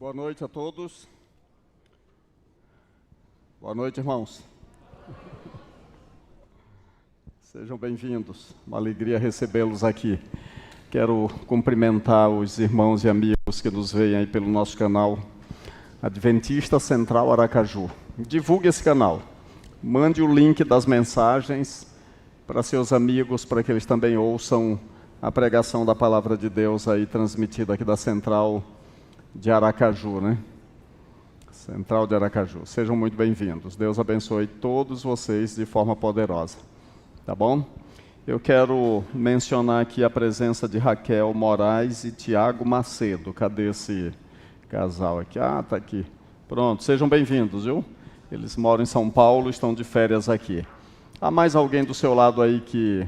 Boa noite a todos. Boa noite, irmãos. Sejam bem-vindos. Uma alegria recebê-los aqui. Quero cumprimentar os irmãos e amigos que nos veem aí pelo nosso canal Adventista Central Aracaju. Divulgue esse canal. Mande o link das mensagens para seus amigos, para que eles também ouçam a pregação da Palavra de Deus aí transmitida aqui da Central de Aracaju, né? Central de Aracaju. Sejam muito bem-vindos. Deus abençoe todos vocês de forma poderosa. Tá bom? Eu quero mencionar aqui a presença de Raquel Moraes e Tiago Macedo. Cadê esse casal aqui? Ah, tá aqui. Pronto, sejam bem-vindos, viu? Eles moram em São Paulo, estão de férias aqui. Há mais alguém do seu lado aí que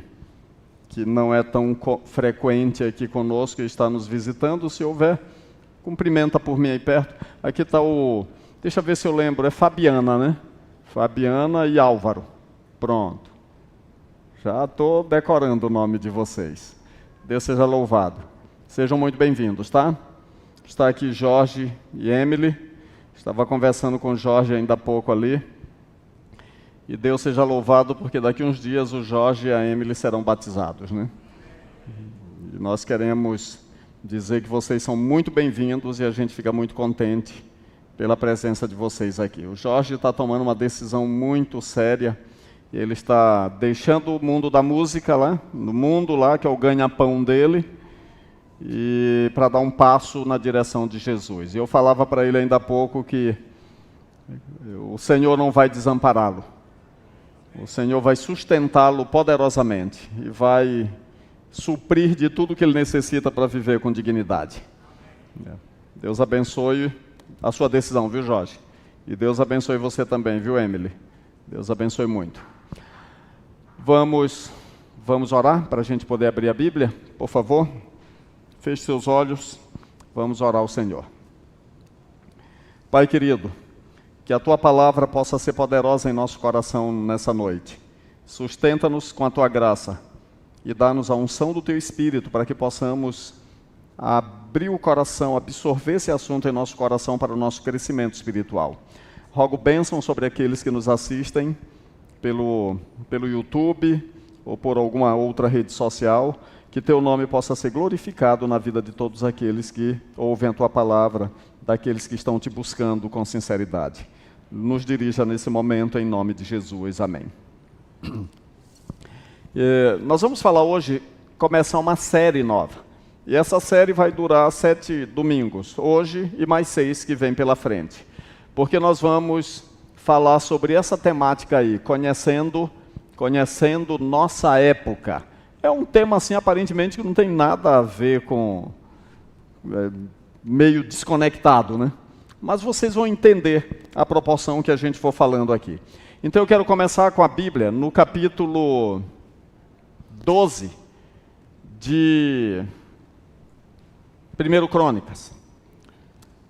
não é tão frequente aqui conosco e está nos visitando? Se houver, cumprimenta por mim aí perto. Aqui está o... Deixa eu ver se eu lembro. É Fabiana, né? Fabiana e Álvaro. Pronto. Já estou decorando o nome de vocês. Deus seja louvado. Sejam muito bem-vindos, tá? Está aqui Jorge e Emily. Estava conversando com o Jorge ainda há pouco ali. E Deus seja louvado, porque daqui uns dias o Jorge e a Emily serão batizados, né? E nós queremos dizer que vocês são muito bem-vindos e a gente fica muito contente pela presença de vocês aqui. O Jorge está tomando uma decisão muito séria e ele está deixando o mundo da música lá, no mundo lá, que é o ganha-pão dele, e para dar um passo na direção de Jesus. E eu falava para ele ainda há pouco que o Senhor não vai desampará-lo. O Senhor vai sustentá-lo poderosamente e vai suprir de tudo que ele necessita para viver com dignidade. Deus abençoe a sua decisão, viu, Jorge? E Deus abençoe você também, viu, Emily? Deus abençoe muito. Vamos orar para a gente poder abrir a Bíblia? Por favor, feche seus olhos, vamos orar ao Senhor. Pai querido, que a Tua Palavra possa ser poderosa em nosso coração nessa noite. Sustenta-nos com a Tua graça e dá-nos a unção do Teu Espírito para que possamos abrir o coração, absorver esse assunto em nosso coração para o nosso crescimento espiritual. Rogo bênção sobre aqueles que nos assistem pelo YouTube ou por alguma outra rede social, que Teu nome possa ser glorificado na vida de todos aqueles que ouvem a Tua Palavra, daqueles que estão Te buscando com sinceridade. Nos dirija nesse momento em nome de Jesus. Amém. Nós vamos falar hoje, começar uma série nova. E essa série vai durar 7 domingos, hoje e mais 6 que vem pela frente. Porque nós vamos falar sobre essa temática aí, conhecendo nossa época. É um tema assim, aparentemente, que não tem nada a ver com... meio desconectado, né? Mas vocês vão entender a proporção que a gente for falando aqui. Então eu quero começar com a Bíblia, no capítulo 12 de 1 Crônicas.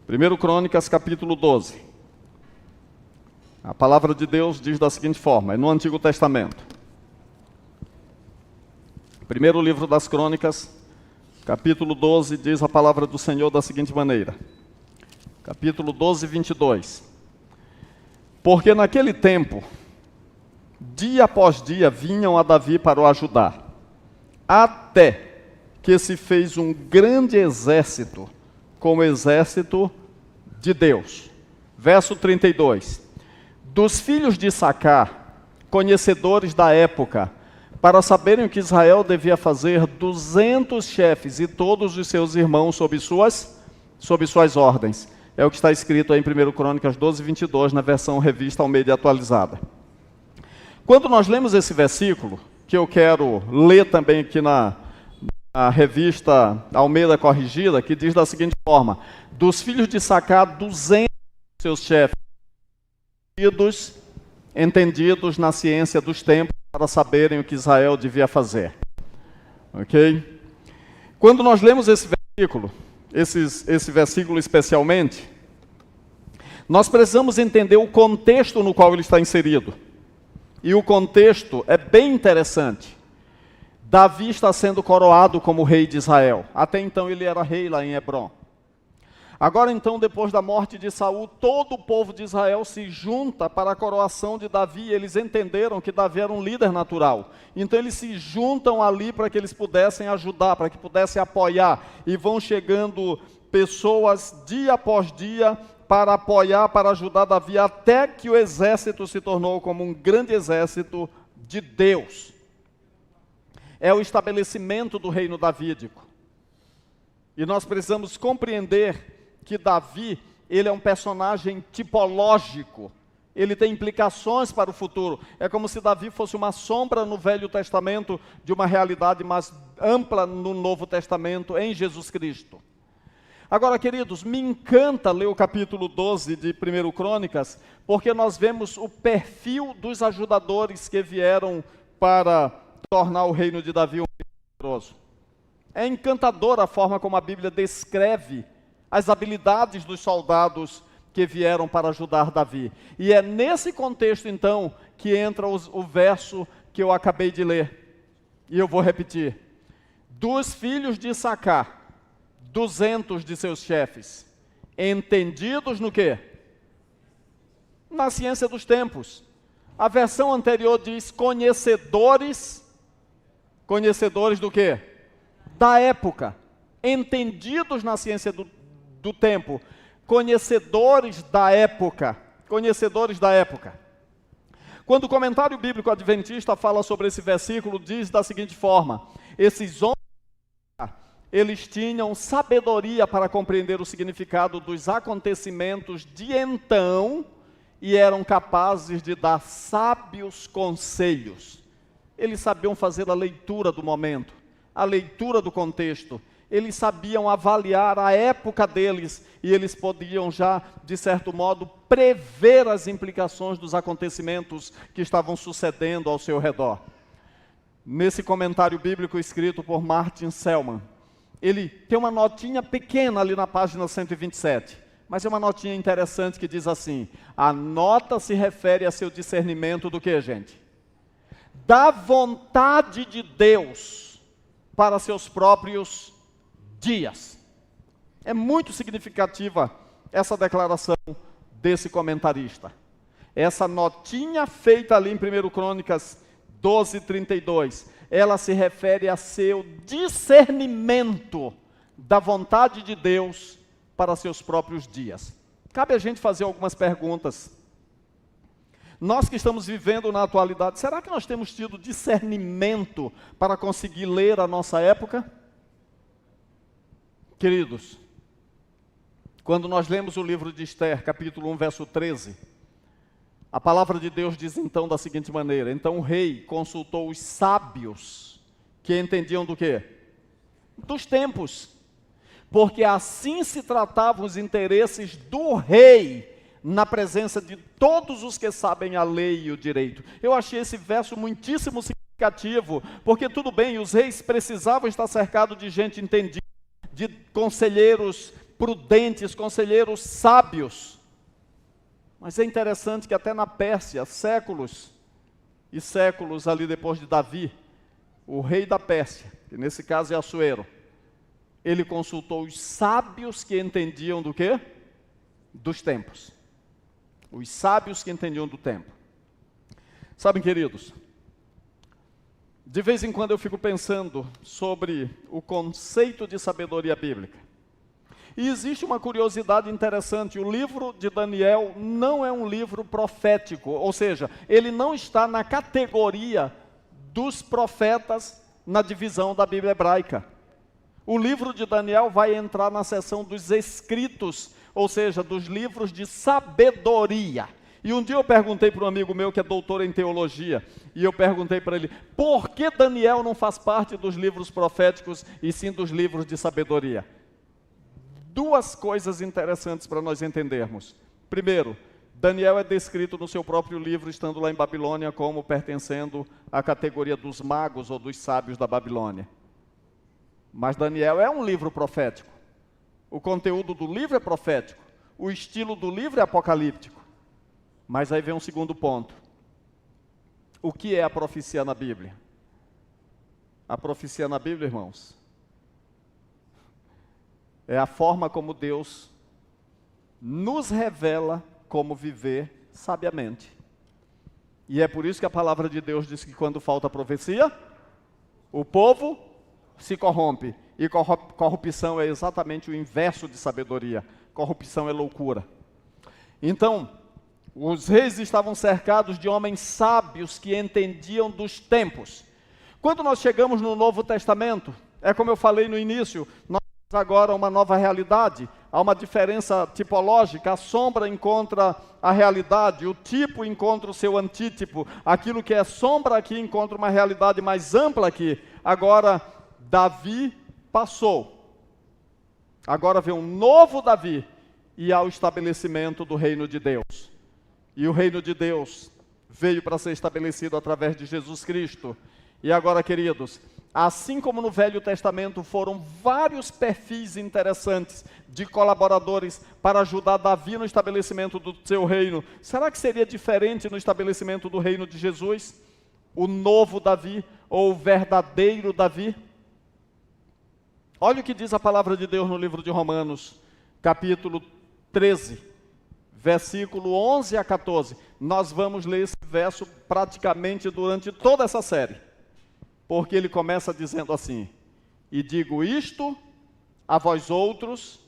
1 Crônicas, capítulo 12. A palavra de Deus diz da seguinte forma, é no Antigo Testamento. Primeiro livro das Crônicas, capítulo 12, diz a palavra do Senhor da seguinte maneira. Capítulo 12, 22. Porque naquele tempo, dia após dia, vinham a Davi para o ajudar, até que se fez um grande exército, como exército de Deus. Verso 32. Dos filhos de Issacar, conhecedores da época, para saberem o que Israel devia fazer, 200 chefes e todos os seus irmãos sob suas ordens. É o que está escrito aí em 1 Crônicas 12, 22, na versão revista Almeida atualizada. Quando nós lemos esse versículo, que eu quero ler também aqui na revista Almeida corrigida, que diz da seguinte forma, dos filhos de Issacar, 200 seus chefes, entendidos na ciência dos tempos, para saberem o que Israel devia fazer. Ok? Quando nós lemos esse versículo, esse versículo especialmente, nós precisamos entender o contexto no qual ele está inserido. E o contexto é bem interessante. Davi está sendo coroado como rei de Israel. Até então ele era rei lá em Hebrom. Agora então, depois da morte de Saul, todo o povo de Israel se junta para a coroação de Davi. Eles entenderam que Davi era um líder natural. Então eles se juntam ali para que eles pudessem ajudar, para que pudessem apoiar. E vão chegando pessoas dia após dia para apoiar, para ajudar Davi, até que o exército se tornou como um grande exército de Deus. É o estabelecimento do reino davídico. E nós precisamos compreender que Davi, ele é um personagem tipológico, ele tem implicações para o futuro. É como se Davi fosse uma sombra no Velho Testamento de uma realidade mais ampla no Novo Testamento, em Jesus Cristo. Agora, queridos, me encanta ler o capítulo 12 de 1 Crônicas, porque nós vemos o perfil dos ajudadores que vieram para tornar o reino de Davi um reino poderoso. É encantadora a forma como a Bíblia descreve as habilidades dos soldados que vieram para ajudar Davi. E é nesse contexto, então, que entra o verso que eu acabei de ler. E eu vou repetir. Dos filhos de Issacar, 200 de seus chefes, entendidos no quê? Na ciência dos tempos. A versão anterior diz conhecedores do quê? Da época. Entendidos na ciência do tempo, conhecedores da época. Quando o comentário bíblico adventista fala sobre esse versículo, diz da seguinte forma: esses homens, eles tinham sabedoria para compreender o significado dos acontecimentos de então e eram capazes de dar sábios conselhos. Eles sabiam fazer a leitura do momento, a leitura do contexto. Eles sabiam avaliar a época deles e eles podiam já, de certo modo, prever as implicações dos acontecimentos que estavam sucedendo ao seu redor. Nesse comentário bíblico escrito por Martin Selman, ele tem uma notinha pequena ali na página 127, mas é uma notinha interessante que diz assim: a nota se refere a seu discernimento do que, gente? Da vontade de Deus para seus próprios dias. É muito significativa essa declaração desse comentarista. Essa notinha feita ali em 1 Crônicas 12:32, ela se refere a seu discernimento da vontade de Deus para seus próprios dias. Cabe a gente fazer algumas perguntas. Nós que estamos vivendo na atualidade, será que nós temos tido discernimento para conseguir ler a nossa época? Queridos, quando nós lemos o livro de Esther, capítulo 1, verso 13, a palavra de Deus diz então da seguinte maneira: então o rei consultou os sábios, que entendiam do quê? Dos tempos, porque assim se tratavam os interesses do rei, na presença de todos os que sabem a lei e o direito. Eu achei esse verso muitíssimo significativo, porque tudo bem, os reis precisavam estar cercados de gente entendida, de conselheiros prudentes, conselheiros sábios. Mas é interessante que até na Pérsia, séculos e séculos ali depois de Davi, o rei da Pérsia, que nesse caso é Assuero, ele consultou os sábios que entendiam do quê? Dos tempos. Os sábios que entendiam do tempo. Sabem, queridos, de vez em quando eu fico pensando sobre o conceito de sabedoria bíblica. E existe uma curiosidade interessante: o livro de Daniel não é um livro profético, ou seja, ele não está na categoria dos profetas na divisão da Bíblia hebraica. O livro de Daniel vai entrar na seção dos escritos, ou seja, dos livros de sabedoria. E um dia eu perguntei para um amigo meu que é doutor em teologia, e eu perguntei para ele, por que Daniel não faz parte dos livros proféticos e sim dos livros de sabedoria? Duas coisas interessantes para nós entendermos. Primeiro, Daniel é descrito no seu próprio livro, estando lá em Babilônia, como pertencendo à categoria dos magos ou dos sábios da Babilônia. Mas Daniel é um livro profético. O conteúdo do livro é profético. O estilo do livro é apocalíptico. Mas aí vem um segundo ponto. O que é a profecia na Bíblia? A profecia na Bíblia, irmãos, é a forma como Deus nos revela como viver sabiamente. E é por isso que a palavra de Deus diz que quando falta profecia, o povo se corrompe. E corrupção é exatamente o inverso de sabedoria. Corrupção é loucura. Então, os reis estavam cercados de homens sábios que entendiam dos tempos. Quando nós chegamos no Novo Testamento, é como eu falei no início, nós temos agora uma nova realidade. Há uma diferença tipológica, a sombra encontra a realidade, o tipo encontra o seu antítipo. Aquilo que é sombra aqui encontra uma realidade mais ampla aqui. Agora, Davi passou. Agora vem um novo Davi e há o estabelecimento do reino de Deus. E o reino de Deus veio para ser estabelecido através de Jesus Cristo. E agora, queridos, assim como no Velho Testamento foram vários perfis interessantes de colaboradores para ajudar Davi no estabelecimento do seu reino, será que seria diferente no estabelecimento do reino de Jesus? O novo Davi ou o verdadeiro Davi? Olha o que diz a palavra de Deus no livro de Romanos, capítulo 13, versículo 11 a 14. Nós vamos ler esse verso praticamente durante toda essa série, porque ele começa dizendo assim: e digo isto a vós outros,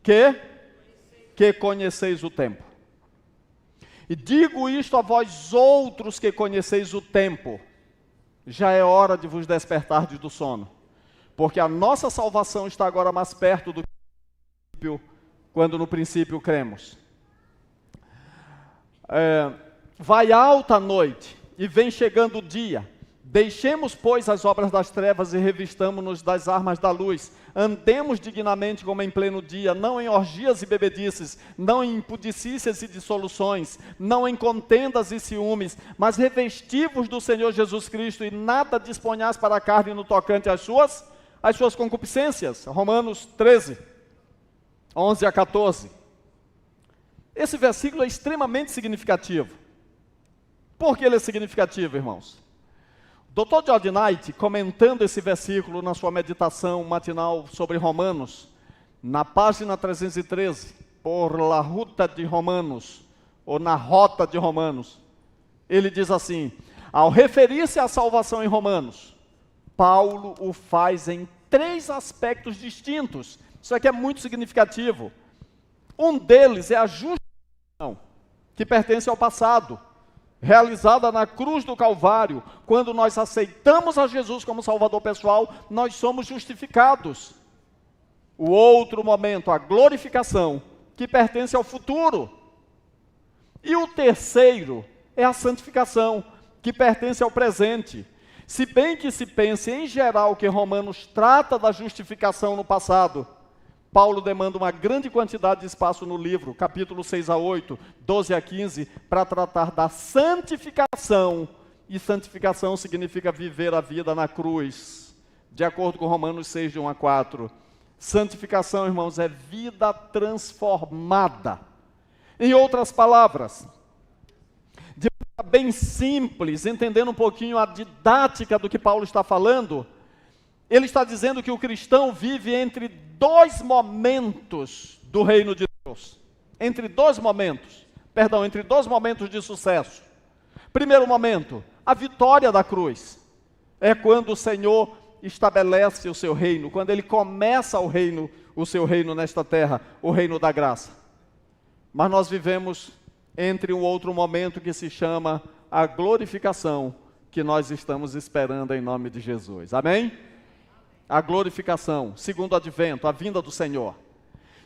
que conheceis o tempo. E digo isto a vós outros que conheceis o tempo, já é hora de vos despertardes do sono, porque a nossa salvação está agora mais perto do que quando no princípio cremos. Vai alta a noite e vem chegando o dia. Deixemos, pois, as obras das trevas e revistamo-nos das armas da luz. Andemos dignamente como em pleno dia, não em orgias e bebedices, não em impudicícias e dissoluções, não em contendas e ciúmes, mas revesti-vos do Senhor Jesus Cristo e nada disponhais para a carne no tocante às suas concupiscências. Romanos 13, 11 a 14. Esse versículo é extremamente significativo. Por que ele é significativo, irmãos? Dr. George Knight, comentando esse versículo na sua meditação matinal sobre Romanos, na página 313, por La Ruta de Romanos, ou na Rota de Romanos, ele diz assim: ao referir-se à salvação em Romanos, Paulo o faz em 3 aspectos distintos. Isso aqui é muito significativo. Um deles é a justificação, que pertence ao passado, realizada na cruz do Calvário. Quando nós aceitamos a Jesus como Salvador pessoal, nós somos justificados. O outro momento, a glorificação, que pertence ao futuro. E o terceiro é a santificação, que pertence ao presente. Se bem que se pense em geral que Romanos trata da justificação no passado, Paulo demanda uma grande quantidade de espaço no livro, capítulo 6 a 8, 12 a 15, para tratar da santificação. E santificação significa viver a vida na cruz, de acordo com Romanos 6, de 1 a 4. Santificação, irmãos, é vida transformada. Em outras palavras, de forma bem simples, entendendo um pouquinho a didática do que Paulo está falando, ele está dizendo que o cristão vive entre 2 momentos do reino de Deus. Entre 2 momentos de sucesso. Primeiro momento, a vitória da cruz. É quando o Senhor estabelece o seu reino, quando Ele começa o seu reino nesta terra, o reino da graça. Mas nós vivemos entre um outro momento que se chama a glorificação, que nós estamos esperando em nome de Jesus. Amém? A glorificação, segundo advento, a vinda do Senhor.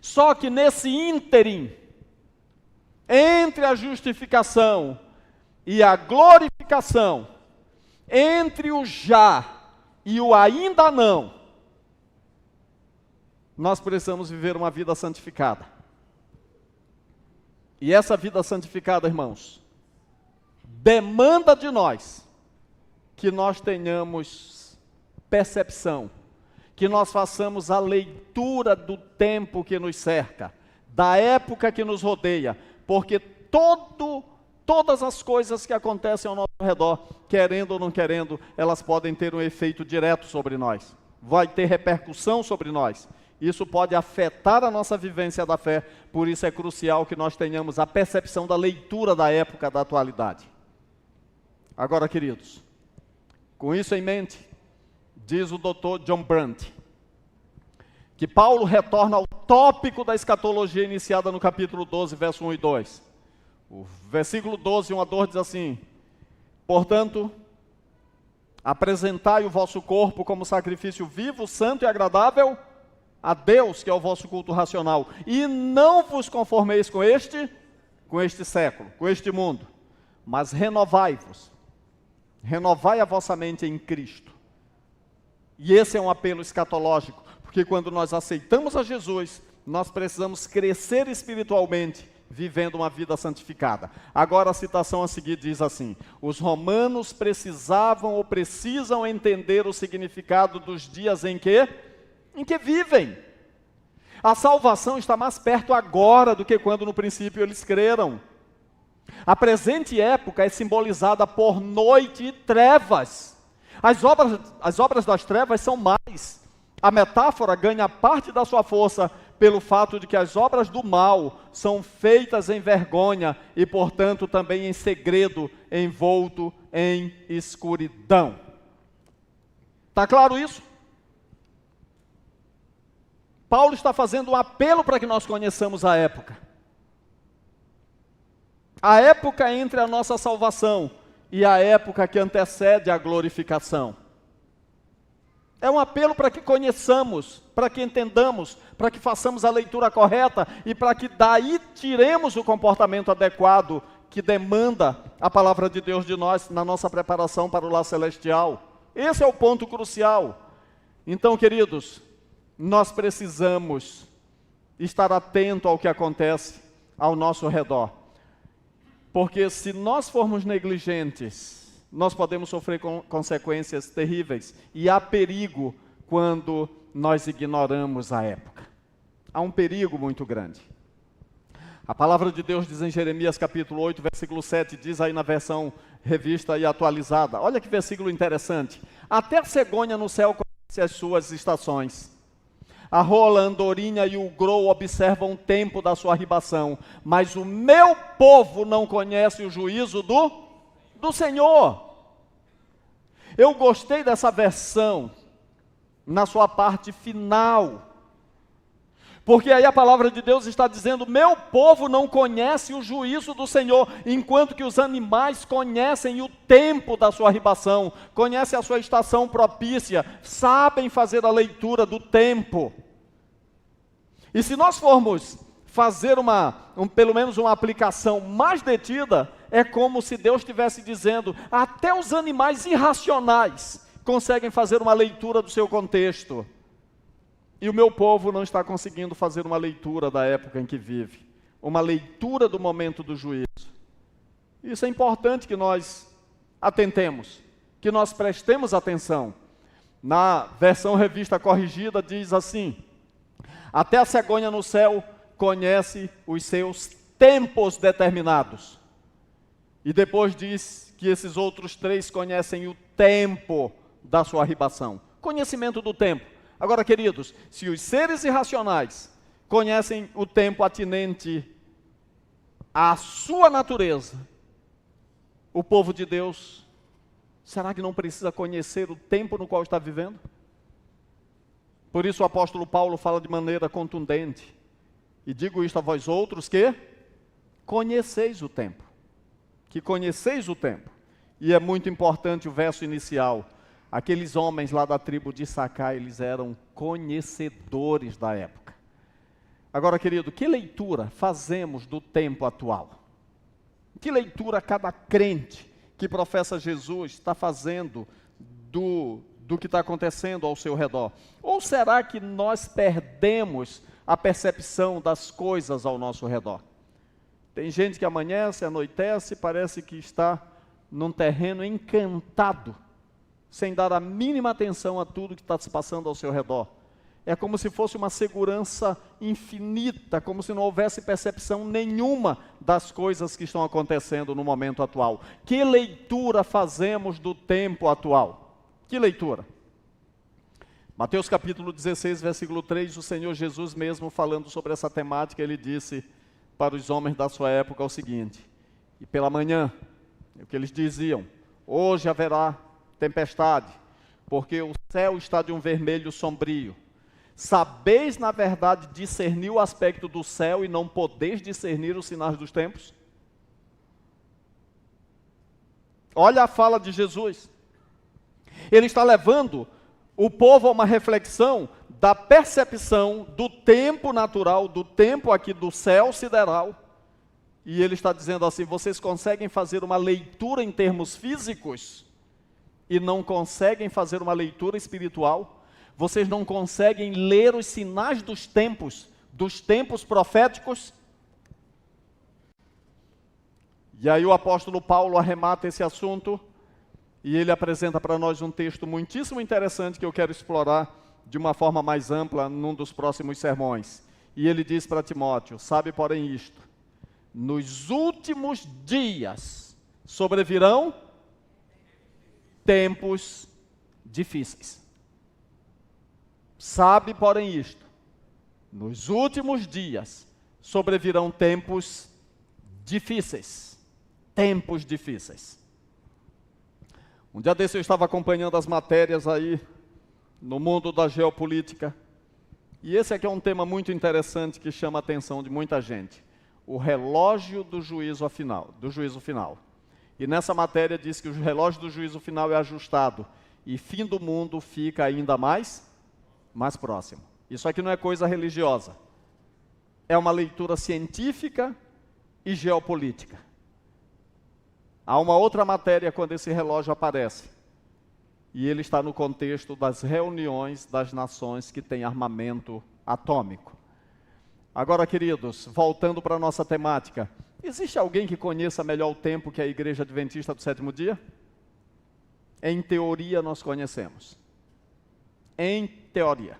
Só que nesse ínterim, entre a justificação e a glorificação, entre o já e o ainda não, nós precisamos viver uma vida santificada. E essa vida santificada, irmãos, demanda de nós que nós tenhamos percepção, que nós façamos a leitura do tempo que nos cerca, da época que nos rodeia, porque todas as coisas que acontecem ao nosso redor, querendo ou não querendo, elas podem ter um efeito direto sobre nós, vai ter repercussão sobre nós. Isso pode afetar a nossa vivência da fé, por isso é crucial que nós tenhamos a percepção da leitura da época, da atualidade. Agora, queridos, com isso em mente, diz o Dr. John Brandt, que Paulo retorna ao tópico da escatologia iniciada no capítulo 12, verso 1 e 2. O versículo 12, 1 a 2 diz assim: portanto, apresentai o vosso corpo como sacrifício vivo, santo e agradável a Deus, que é o vosso culto racional, e não vos conformeis com este século, com este mundo, mas renovai-vos, renovai a vossa mente em Cristo. E esse é um apelo escatológico, porque quando nós aceitamos a Jesus, nós precisamos crescer espiritualmente, vivendo uma vida santificada. Agora a citação a seguir diz assim: os romanos precisavam ou precisam entender o significado dos dias em que vivem. A salvação está mais perto agora do que quando no princípio eles creram. A presente época é simbolizada por noite e trevas. As obras das trevas são mais. A metáfora ganha parte da sua força pelo fato de que as obras do mal são feitas em vergonha e, portanto, também em segredo, envolto em escuridão. Está claro isso? Paulo está fazendo um apelo para que nós conheçamos a época. A época entre a nossa salvação e a época que antecede a glorificação. É um apelo para que conheçamos, para que entendamos, para que façamos a leitura correta e para que daí tiremos o comportamento adequado que demanda a palavra de Deus de nós na nossa preparação para o lar celestial. Esse é o ponto crucial. Então, queridos, nós precisamos estar atento ao que acontece ao nosso redor. Porque se nós formos negligentes, nós podemos sofrer consequências terríveis. E há perigo quando nós ignoramos a época. Há um perigo muito grande. A palavra de Deus diz em Jeremias capítulo 8, versículo 7, diz aí na versão revista e atualizada. Olha que versículo interessante. Até a cegonha no céu conhece as suas estações. A rola, a andorinha e o grou observam o tempo da sua arribação. Mas o meu povo não conhece o juízo do Senhor. Eu gostei dessa versão na sua parte final, porque aí a palavra de Deus está dizendo: meu povo não conhece o juízo do Senhor, enquanto que os animais conhecem o tempo da sua arribação, conhecem a sua estação propícia, sabem fazer a leitura do tempo. E se nós formos fazer pelo menos uma aplicação mais detida, é como se Deus estivesse dizendo: até os animais irracionais conseguem fazer uma leitura do seu contexto. E o meu povo não está conseguindo fazer uma leitura da época em que vive, uma leitura do momento do juízo. Isso é importante que nós atentemos, que nós prestemos atenção. Na versão revista corrigida diz assim: até a cegonha no céu conhece os seus tempos determinados. E depois diz que esses outros três conhecem o tempo da sua arribação. Conhecimento do tempo. Agora, queridos, se os seres irracionais conhecem o tempo atinente à sua natureza, o povo de Deus, será que não precisa conhecer o tempo no qual está vivendo? Por isso o apóstolo Paulo fala de maneira contundente: e digo isto a vós outros que conheceis o tempo. Que conheceis o tempo. E é muito importante o verso inicial. Aqueles homens lá da tribo de Issacar, eles eram conhecedores da época. Agora, querido, que leitura fazemos do tempo atual? Que leitura cada crente que professa Jesus está fazendo do que está acontecendo ao seu redor? Ou será que nós perdemos a percepção das coisas ao nosso redor? Tem gente que amanhece, anoitece, parece que está num terreno encantado, sem dar a mínima atenção a tudo que está se passando ao seu redor. É como se fosse uma segurança infinita, como se não houvesse percepção nenhuma das coisas que estão acontecendo no momento atual. Que leitura fazemos do tempo atual? Que leitura? Mateus capítulo 16, versículo 3, o Senhor Jesus mesmo falando sobre essa temática, ele disse para os homens da sua época o seguinte: e pela manhã, o que eles diziam, hoje haverá tempestade, porque o céu está de um vermelho sombrio. Sabeis, na verdade, discernir o aspecto do céu e não podeis discernir os sinais dos tempos? Olha a fala de Jesus. Ele está levando o povo a uma reflexão da percepção do tempo natural, do tempo aqui do céu sideral. E ele está dizendo assim: vocês conseguem fazer uma leitura em termos físicos e não conseguem fazer uma leitura espiritual? Vocês não conseguem ler os sinais dos tempos proféticos? E aí o apóstolo Paulo arremata esse assunto e ele apresenta para nós um texto muitíssimo interessante que eu quero explorar de uma forma mais ampla num dos próximos sermões. E ele diz para Timóteo: sabe, porém, isto, nos últimos dias sobrevirão tempos difíceis. Sabe, porém, isto, nos últimos dias sobrevirão tempos difíceis. Tempos difíceis. Um dia desse eu estava acompanhando as matérias aí no mundo da geopolítica, e esse aqui é um tema muito interessante que chama a atenção de muita gente: o relógio do juízo final. E nessa matéria diz que o relógio do juízo final é ajustado e fim do mundo fica ainda mais próximo. Isso aqui não é coisa religiosa, é uma leitura científica e geopolítica. Há uma outra matéria quando esse relógio aparece, e ele está no contexto das reuniões das nações que têm armamento atômico. Agora, queridos, voltando para a nossa temática, existe alguém que conheça melhor o tempo que a Igreja Adventista do Sétimo Dia? Em teoria nós conhecemos. Em teoria.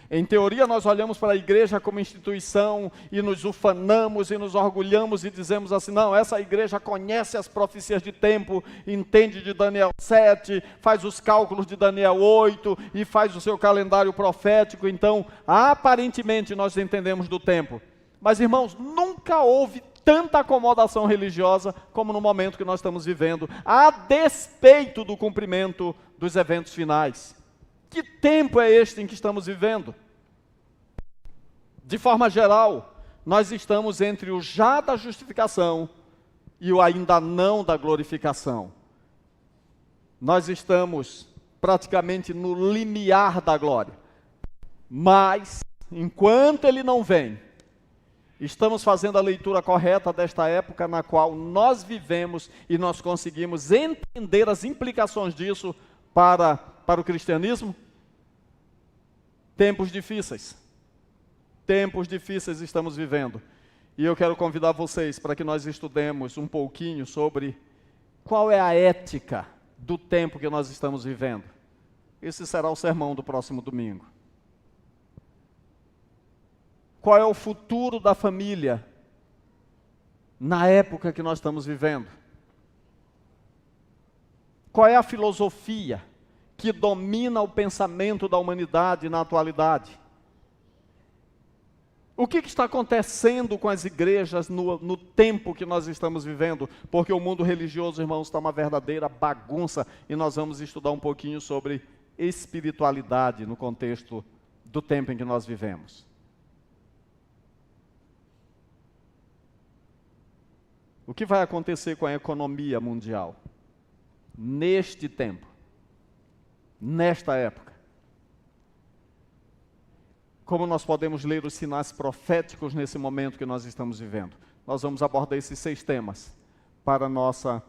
Em teoria, nós olhamos para a igreja como instituição e nos ufanamos e nos orgulhamos e dizemos assim: não, essa igreja conhece as profecias de tempo, entende de Daniel 7, faz os cálculos de Daniel 8 e faz o seu calendário profético. Então, aparentemente, nós entendemos do tempo. Mas, irmãos, nunca houve tanta acomodação religiosa como no momento que nós estamos vivendo, a despeito do cumprimento dos eventos finais. Que tempo é este em que estamos vivendo? De forma geral, nós estamos entre o já da justificação e o ainda não da glorificação. Nós estamos praticamente no limiar da glória. Mas, enquanto ele não vem, estamos fazendo a leitura correta desta época na qual nós vivemos e nós conseguimos entender as implicações disso para o cristianismo. Tempos difíceis estamos vivendo. E eu quero convidar vocês para que nós estudemos um pouquinho sobre qual é a ética do tempo que nós estamos vivendo. Esse será o sermão do próximo domingo. Qual é o futuro da família na época que nós estamos vivendo? Qual é a filosofia que domina o pensamento da humanidade na atualidade? O que está acontecendo com as igrejas no tempo que nós estamos vivendo? Porque o mundo religioso, irmãos, está uma verdadeira bagunça, e nós vamos estudar um pouquinho sobre espiritualidade no contexto do tempo em que nós vivemos. O que vai acontecer com a economia mundial neste tempo? Nesta época, como nós podemos ler os sinais proféticos nesse momento que nós estamos vivendo? Nós vamos abordar esses 6 temas para a nossa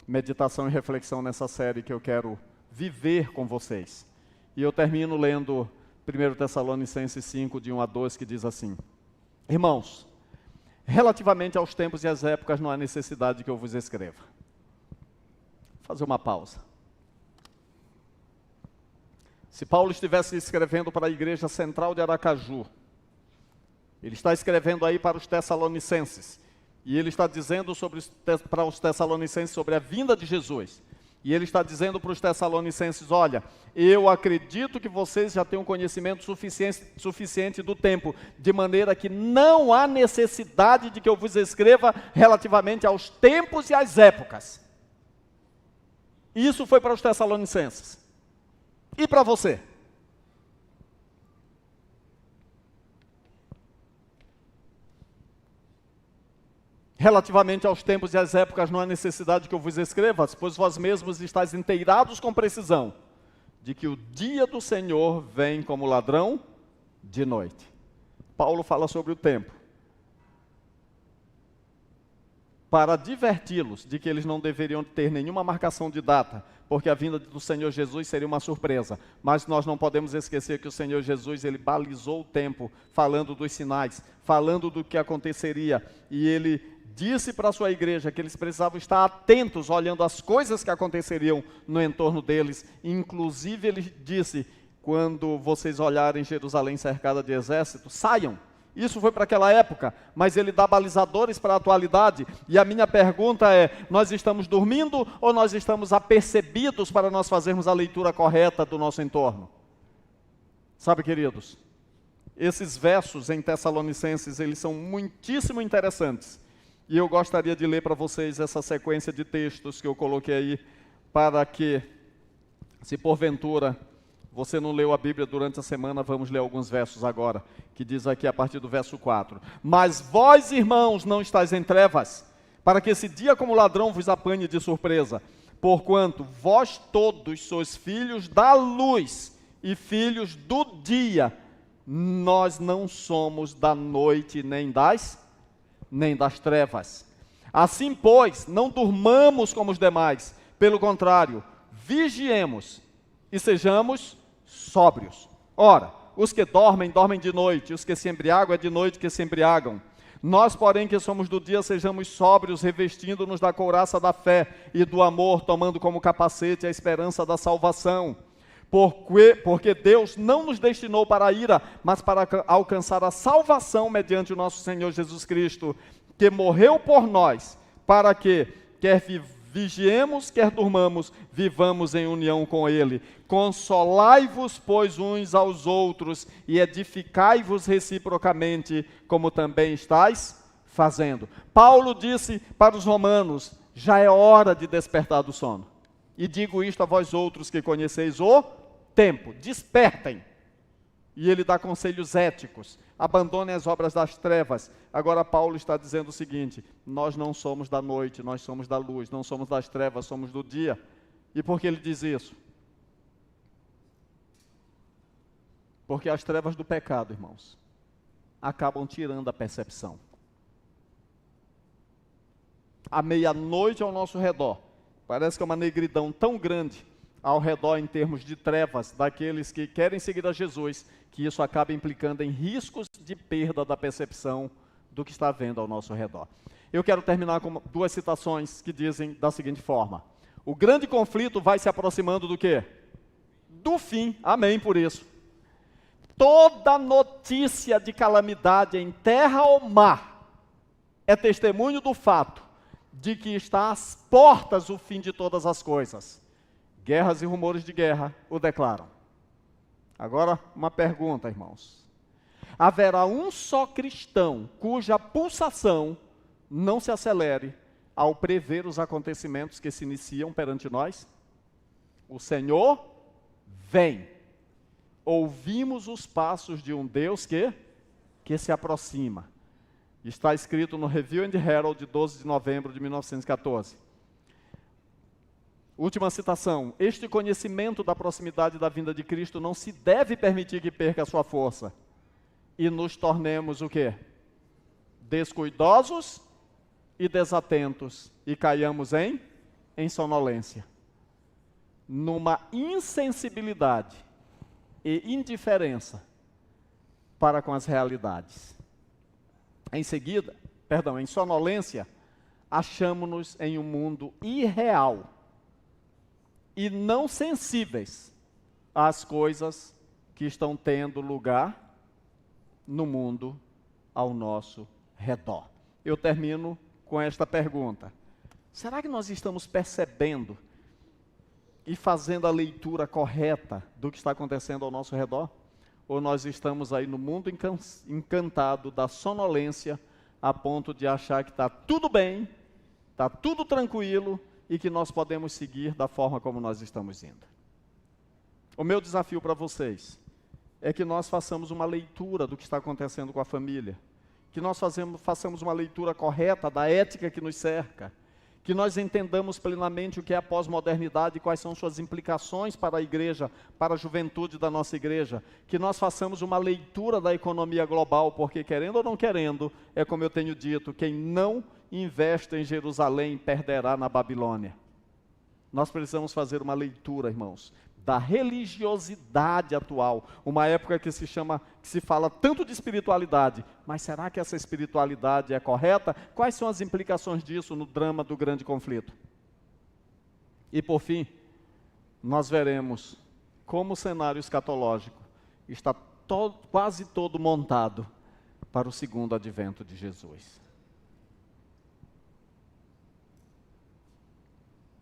meditação e reflexão nessa série que eu quero viver com vocês. E eu termino lendo 1 Tessalonicenses 5, de 1 a 2, que diz assim: irmãos, relativamente aos tempos e às épocas não há necessidade que eu vos escreva. Vou fazer uma pausa. Se Paulo estivesse escrevendo para a igreja central de Aracaju, ele está escrevendo aí para os Tessalonicenses, e ele está dizendo para os Tessalonicenses sobre a vinda de Jesus. E ele está dizendo para os Tessalonicenses, olha, eu acredito que vocês já têm um conhecimento suficiente do tempo, de maneira que não há necessidade de que eu vos escreva relativamente aos tempos e às épocas. Isso foi para os Tessalonicenses. E para você? Relativamente aos tempos e às épocas, não há necessidade que eu vos escreva, pois vós mesmos estáis inteirados com precisão, de que o dia do Senhor vem como ladrão de noite. Paulo fala sobre o tempo, para adverti-los de que eles não deveriam ter nenhuma marcação de data, porque a vinda do Senhor Jesus seria uma surpresa. Mas nós não podemos esquecer que o Senhor Jesus, ele balizou o tempo, falando dos sinais, falando do que aconteceria, e ele disse para a sua igreja que eles precisavam estar atentos, olhando as coisas que aconteceriam no entorno deles. Inclusive ele disse, quando vocês olharem Jerusalém cercada de exército, saiam. Isso foi para aquela época, mas ele dá balizadores para a atualidade. E a minha pergunta é, nós estamos dormindo ou nós estamos apercebidos para nós fazermos a leitura correta do nosso entorno? Sabe, queridos, esses versos em Tessalonicenses, eles são muitíssimo interessantes. E eu gostaria de ler para vocês essa sequência de textos que eu coloquei aí, para que, se porventura você não leu a Bíblia durante a semana, vamos ler alguns versos agora, que diz aqui a partir do verso 4. Mas vós, irmãos, não estáis em trevas, para que esse dia como ladrão vos apanhe de surpresa. Porquanto vós todos sois filhos da luz e filhos do dia. Nós não somos da noite nem das trevas. Assim, pois, não durmamos como os demais. Pelo contrário, vigiemos e sejamos sóbrios. Ora, os que dormem, dormem de noite, os que se embriagam, é de noite que se embriagam. Nós, porém, que somos do dia, sejamos sóbrios, revestindo-nos da couraça da fé e do amor, tomando como capacete a esperança da salvação. Porque Deus não nos destinou para a ira, mas para alcançar a salvação mediante o nosso Senhor Jesus Cristo, que morreu por nós, para que, quer vigiemos, quer durmamos, vivamos em união com Ele. Consolai-vos, pois, uns aos outros, e edificai-vos reciprocamente, como também estáis fazendo. Paulo disse para os romanos, já é hora de despertar do sono. E digo isto a vós outros que conheceis o tempo, despertem. E ele dá conselhos éticos, abandonem as obras das trevas. Agora Paulo está dizendo o seguinte, nós não somos da noite, nós somos da luz, não somos das trevas, somos do dia. E por que ele diz isso? Porque as trevas do pecado, irmãos, acabam tirando a percepção. À meia-noite ao nosso redor, parece que é uma negridão tão grande ao redor em termos de trevas, daqueles que querem seguir a Jesus, que isso acaba implicando em riscos de perda da percepção do que está havendo ao nosso redor. Eu quero terminar com duas citações que dizem da seguinte forma: o grande conflito vai se aproximando do quê? Do fim, amém por isso. Toda notícia de calamidade em terra ou mar é testemunho do fato de que está às portas o fim de todas as coisas. Guerras e rumores de guerra o declaram. Agora, uma pergunta, irmãos. Haverá um só cristão cuja pulsação não se acelere ao prever os acontecimentos que se iniciam perante nós? O Senhor vem. Ouvimos os passos de um Deus que se aproxima. Está escrito no Review and Herald de 12 de novembro de 1914. Última citação, este conhecimento da proximidade da vinda de Cristo não se deve permitir que perca a sua força e nos tornemos o quê? Descuidosos e desatentos e caiamos em sonolência, numa insensibilidade e indiferença para com as realidades. Em sonolência, achamo-nos em um mundo irreal e não sensíveis às coisas que estão tendo lugar no mundo ao nosso redor. Eu termino com esta pergunta: será que nós estamos percebendo e fazendo a leitura correta do que está acontecendo ao nosso redor? Ou nós estamos aí no mundo encantado da sonolência, a ponto de achar que está tudo bem, está tudo tranquilo e que nós podemos seguir da forma como nós estamos indo? O meu desafio para vocês é que nós façamos uma leitura do que está acontecendo com a família, que nós façamos uma leitura correta da ética que nos cerca, que nós entendamos plenamente o que é a pós-modernidade e quais são suas implicações para a igreja, para a juventude da nossa igreja, que nós façamos uma leitura da economia global, porque querendo ou não querendo, é como eu tenho dito, quem não investe em Jerusalém perderá na Babilônia. Nós precisamos fazer uma leitura, irmãos, da religiosidade atual, uma época que se fala tanto de espiritualidade, mas será que essa espiritualidade é correta? Quais são as implicações disso no drama do grande conflito? E por fim, nós veremos como o cenário escatológico está quase todo montado para o segundo advento de Jesus.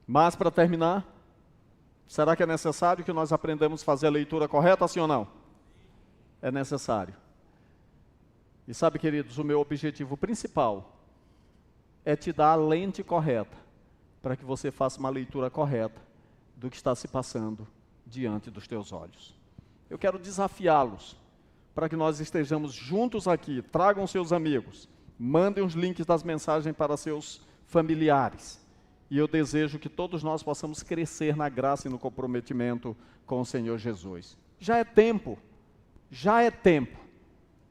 Mas para terminar, será que é necessário que nós aprendamos a fazer a leitura correta, sim ou não? É necessário. E sabe, queridos, o meu objetivo principal é te dar a lente correta, para que você faça uma leitura correta do que está se passando diante dos teus olhos. Eu quero desafiá-los, para que nós estejamos juntos aqui. Tragam seus amigos, mandem os links das mensagens para seus familiares. E eu desejo que todos nós possamos crescer na graça e no comprometimento com o Senhor Jesus. Já é tempo